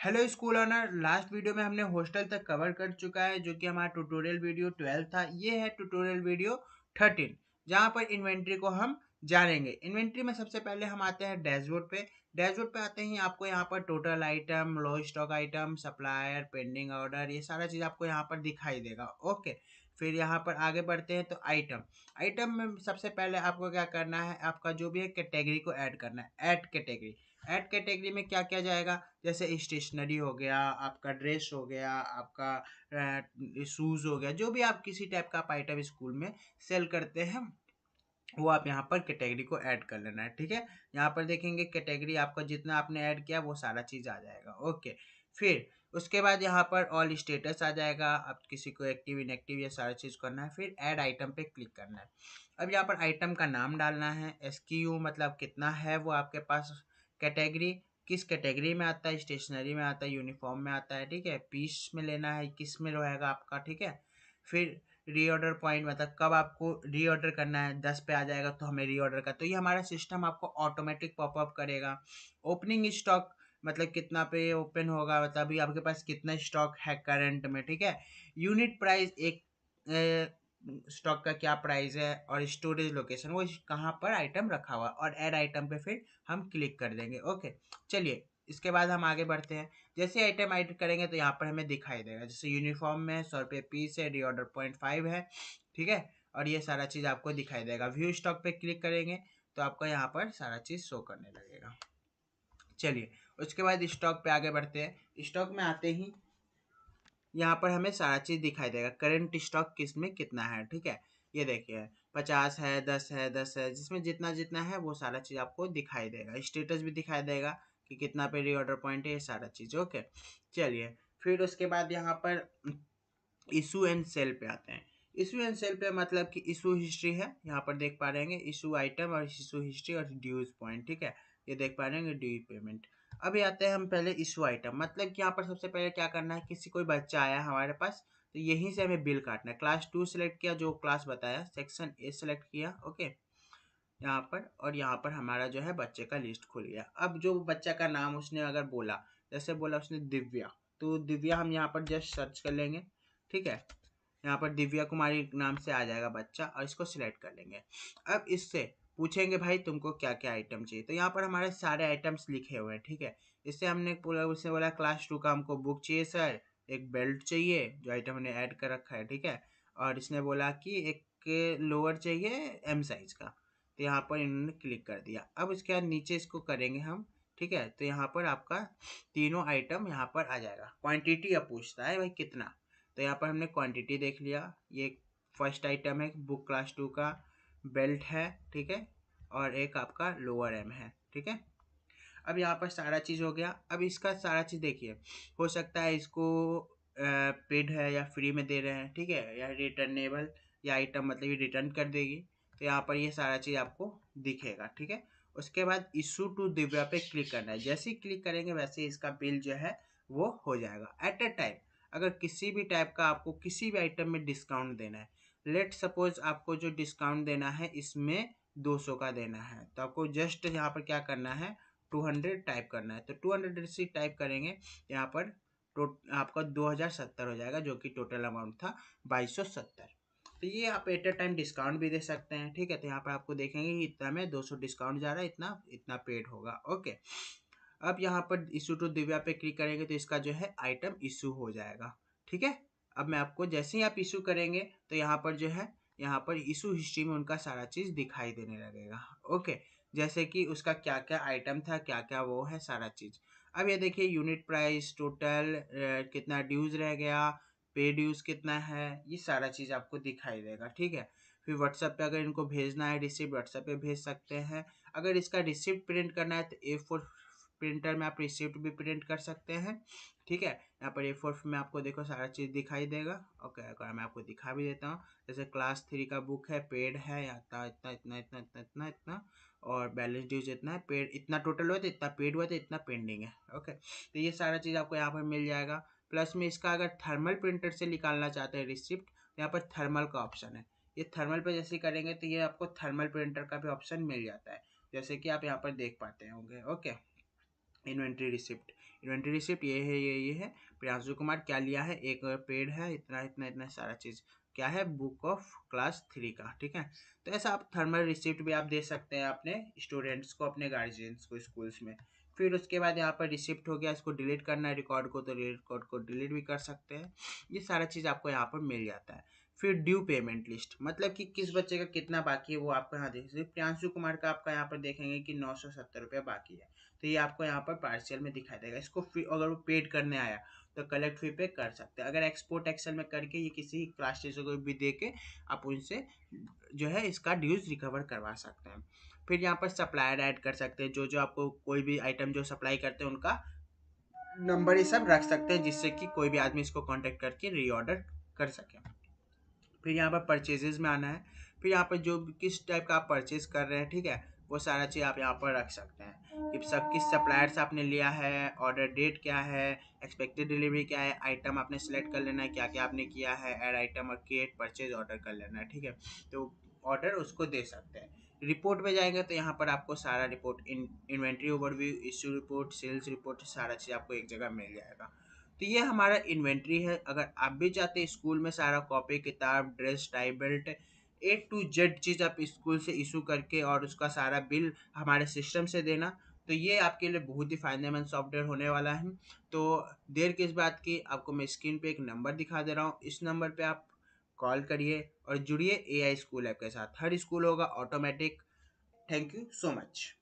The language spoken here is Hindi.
Hello school owner, last video में हमने हॉस्टल तक कवर कर चुका है जो कि हमारा ट्यूटोरियल वीडियो 12 था। ये है ट्यूटोरियल वीडियो 13 जहाँ पर इन्वेंट्री को हम जानेंगे। इन्वेंट्री में सबसे पहले हम आते हैं डैशबोर्ड पे। डैशबोर्ड पे आते ही आपको यहाँ पर total item, low stock item, supplier, pending order, ये सारा चीज़ आपको यहाँ पर दिखाई देगा। ओके, फिर यहाँ पर आगे बढ़ते हैं तो आइटम। आइटम में सबसे पहले आपको क्या करना है, आपका जो भी है कैटेगरी को ऐड करना है। Add category. ऐड कैटेगरी में क्या क्या जाएगा, जैसे स्टेशनरी हो गया, आपका ड्रेस हो गया, आपका शूज़ हो गया, जो भी आप किसी टाइप का आप आइटम स्कूल में सेल करते हैं वो आप यहाँ पर कैटेगरी को ऐड कर लेना है। ठीक है, यहाँ पर देखेंगे कैटेगरी आपका जितना आपने ऐड किया वो सारा चीज़ आ जाएगा। ओके, फिर उसके बाद यहाँ पर ऑल स्टेटस आ जाएगा, आप किसी को एक्टिव इनएक्टिव ये सारा चीज़ करना है। फिर ऐड आइटम पे क्लिक करना है। अब यहाँ पर आइटम का नाम डालना है, एसक्यू मतलब कितना है वो आपके पास, कैटेगरी किस कैटेगरी में आता है, स्टेशनरी में आता है, यूनिफॉर्म में आता है, ठीक है, पीस में लेना है, किस में रहेगा आपका, ठीक है। फिर रीऑर्डर पॉइंट मतलब कब आपको रीऑर्डर करना है, 10 पे आ जाएगा तो हमें रीऑर्डर का, तो ये हमारा सिस्टम आपको ऑटोमेटिक पॉपअप करेगा। ओपनिंग स्टॉक मतलब कितना पे ओपन होगा, मतलब अभी आपके पास कितना स्टॉक है करंट में, ठीक है। यूनिट प्राइस, एक स्टॉक का क्या प्राइस है, और स्टोरेज लोकेशन वो कहाँ पर आइटम रखा हुआ, और ऐड आइटम पे फिर हम क्लिक कर देंगे। ओके, चलिए इसके बाद हम आगे बढ़ते हैं। जैसे आइटम ऐड करेंगे तो यहाँ पर हमें दिखाई देगा, जैसे यूनिफॉर्म में 100 रुपये पीस है, रीऑर्डर 0.5 है, ठीक है, और ये सारा चीज़ आपको दिखाई देगा। व्यू स्टॉक पे क्लिक करेंगे तो आपको यहाँ पर सारा चीज़ शो करने लगेगा। चलिए उसके बाद स्टॉक पे आगे बढ़ते हैं। स्टॉक में आते ही यहाँ पर हमें सारा चीज़ दिखाई देगा, करंट स्टॉक किस में कितना है, ठीक है। ये देखिए 50 है, 10 है, 10 है, जिसमें जितना जितना है वो सारा चीज़ आपको दिखाई देगा। स्टेटस भी दिखाई देगा कि कितना पे रीऑर्डर पॉइंट है, ये सारा चीज़। ओके, चलिए फिर उसके बाद यहाँ पर इशू एंड सेल पे आते हैं। इशू एंड सेल पे मतलब कि इशू हिस्ट्री है, यहाँ पर देख पा रहे हैं इशू आइटम और इशू हिस्ट्री और ड्यूज पॉइंट, ठीक है, ये देख पा रहे हैं ड्यू पेमेंट। अभी आते हैं हम पहले इशू आइटम, मतलब कि यहाँ पर सबसे पहले क्या करना है, किसी कोई बच्चा आया हमारे पास तो यहीं से हमें बिल काटना है। क्लास 2 सेलेक्ट किया, जो क्लास बताया, सेक्शन ए सेलेक्ट किया। ओके, यहाँ पर और यहाँ पर हमारा जो है बच्चे का लिस्ट खुल गया। अब जो बच्चा का नाम उसने अगर बोला, जैसे बोला उसने दिव्या, तो दिव्या हम यहाँ पर जस्ट सर्च कर लेंगे, ठीक है। यहाँ पर दिव्या कुमारी नाम से आ जाएगा बच्चा, और इसको सिलेक्ट कर लेंगे। अब इससे पूछेंगे भाई तुमको क्या क्या आइटम चाहिए, तो यहाँ पर हमारे सारे आइटम्स लिखे हुए हैं, ठीक है। इससे हमने पूरा उसने बोला क्लास 2 का हमको बुक चाहिए सर, एक बेल्ट चाहिए जो आइटम हमने ऐड कर रखा है, ठीक है, और इसने बोला कि एक लोअर चाहिए एम साइज का, तो यहाँ पर इन्होंने क्लिक कर दिया। अब उसके बाद नीचे इसको करेंगे हम, ठीक है, तो यहाँ पर आपका तीनों आइटम यहाँ पर आ जाएगा। क्वांटिटी अब पूछता है भाई कितना, तो यहाँ पर हमने क्वांटिटी देख लिया। ये फर्स्ट आइटम है बुक क्लास 2 का, बेल्ट है, ठीक है, और एक आपका लोअर एम है, ठीक है। अब यहाँ पर सारा चीज़ हो गया। अब इसका सारा चीज़ देखिए, हो सकता है इसको पेड है या फ्री में दे रहे हैं, ठीक है, या रिटर्नेबल, या आइटम मतलब ये रिटर्न कर देगी, तो यहाँ पर ये सारा चीज़ आपको दिखेगा, ठीक है। उसके बाद इशू टू दिव्या पे क्लिक करना है। जैसे ही क्लिक करेंगे वैसे ही इसका बिल जो है वो हो जाएगा। एट ए टाइम अगर किसी भी टाइप का आपको किसी भी आइटम में डिस्काउंट देना है, लेट सपोज आपको जो डिस्काउंट देना है इसमें 200 का देना है, तो आपको जस्ट यहाँ पर क्या करना है, 200 टाइप करना है। तो 200 से टाइप करेंगे, यहाँ पर आपका 2070 हो जाएगा, जो कि टोटल अमाउंट था 2270। तो ये आप एट अ टाइम डिस्काउंट भी दे सकते हैं, ठीक है। तो यहाँ पर आपको देखेंगे कि इतना में 200 डिस्काउंट जा रहा है, इतना इतना पेड होगा। ओके, अब यहाँ पर इशू टू दिव्या पे क्लिक करेंगे तो इसका जो है आइटम इशू हो जाएगा, ठीक है। अब मैं आपको जैसे ही आप इशू करेंगे तो यहाँ पर जो है, यहाँ पर इशू हिस्ट्री में उनका सारा चीज़ दिखाई देने लगेगा। ओके, जैसे कि उसका क्या क्या आइटम था, क्या क्या वो है सारा चीज़। अब ये देखिए यूनिट प्राइस, टोटल कितना ड्यूज़ रह गया, पे ड्यूज़ कितना है, ये सारा चीज़ आपको दिखाई देगा, ठीक है। फिर व्हाट्सएप पे अगर इनको भेजना है रिसिप्ट, व्हाट्सएप पे भेज सकते हैं। अगर इसका रिसिप्ट प्रिंट करना है तो A4 प्रिंटर में आप रिसिप्ट भी प्रिंट कर सकते हैं, ठीक है। यहाँ पर A4 में आपको देखो सारा चीज़ दिखाई देगा। ओके, अगर मैं आपको दिखा भी देता हूँ, जैसे क्लास 3 का बुक है, पेड है इतना इतना इतना इतना इतना इतना इतना, और बैलेंस ड्यूज इतना है, पेड इतना टोटल हुआ तो इतना पेड हुआ तो इतना पेंडिंग है। ओके, तो ये सारा चीज़ आपको यहाँ पर मिल जाएगा। प्लस में इसका अगर थर्मल प्रिंटर से निकालना चाहते हैं रिसिप्ट, तो यहाँ पर थर्मल का ऑप्शन है। ये थर्मल पे जैसे करेंगे तो ये आपको थर्मल प्रिंटर का भी ऑप्शन मिल जाता है, जैसे कि आप यहाँ पर देख पाते होंगे। Okay, inventory receipt, inventory receipt ये है, ये है। प्रियांशु कुमार क्या लिया है, एक पेड़ है, इतना इतना इतना सारा चीज़ क्या है, बुक ऑफ क्लास 3 का, ठीक है। तो ऐसा आप थर्मल रिसिप्ट भी आप दे सकते हैं अपने स्टूडेंट्स को, अपने गार्जियंस को स्कूल्स में। फिर उसके बाद यहाँ पर रिसिप्ट हो गया, इसको डिलीट करना है रिकॉर्ड को, तो रिकॉर्ड को डिलीट भी कर सकते हैं। ये सारा चीज़ आपको यहाँ पर मिल जाता है। फिर ड्यू पेमेंट लिस्ट, मतलब कि किस बच्चे का कितना बाकी है वो आपको यहाँ देख सकते। प्रियांशु कुमार का आपका यहाँ पर देखेंगे कि 970 रुपये बाकी है, तो ये आपको यहाँ पर पार्शियल में दिखाई देगा। इसको अगर वो पेड करने आया तो कलेक्ट फी पे कर सकते हैं। अगर एक्सपोर्ट एक्सेल में करके ये किसी क्लास टीचर को भी दे के आप उनसे जो है इसका ड्यूज रिकवर करवा सकते हैं। फिर यहाँ पर सप्लायर ऐड कर सकते हैं, जो जो आपको कोई भी आइटम जो सप्लाई करते हैं उनका नंबर ये सब रख सकते हैं, जिससे कि कोई भी आदमी इसको कांटेक्ट करके रीऑर्डर कर सके। फिर यहाँ पर परचेजेस में आना है। फिर यहाँ पर जो किस टाइप का आप परचेज कर रहे हैं, ठीक है, वो सारा चीज़ आप यहाँ पर रख सकते हैं कि सब किस सप्लायर से आपने लिया है, ऑर्डर डेट क्या है, एक्सपेक्टेड डिलीवरी क्या है, आइटम आपने सेलेक्ट कर लेना है क्या क्या आपने किया है, ऐड आइटम और क्रिएट परचेज ऑर्डर कर लेना है, ठीक है। तो ऑर्डर उसको दे सकते हैं। रिपोर्ट में जाएंगे तो यहाँ पर आपको सारा report, inventory overview, issue report, sales report, सारा चीज़ आपको एक जगह मिल जाएगा। तो ये हमारा इन्वेंट्री है। अगर आप भी चाहते हैं स्कूल में सारा कॉपी किताब dress tie belt A to Z चीज़ आप स्कूल से इशू करके और उसका सारा बिल हमारे सिस्टम से देना, तो ये आपके लिए बहुत ही फायदेमंद सॉफ्टवेयर होने वाला है। तो देर किस बात की, आपको मैं स्क्रीन पे एक नंबर दिखा दे रहा हूँ, इस नंबर पे आप कॉल करिए और जुड़िए AI स्कूल ऐप के साथ। हर स्कूल होगा automatic. Thank you so much.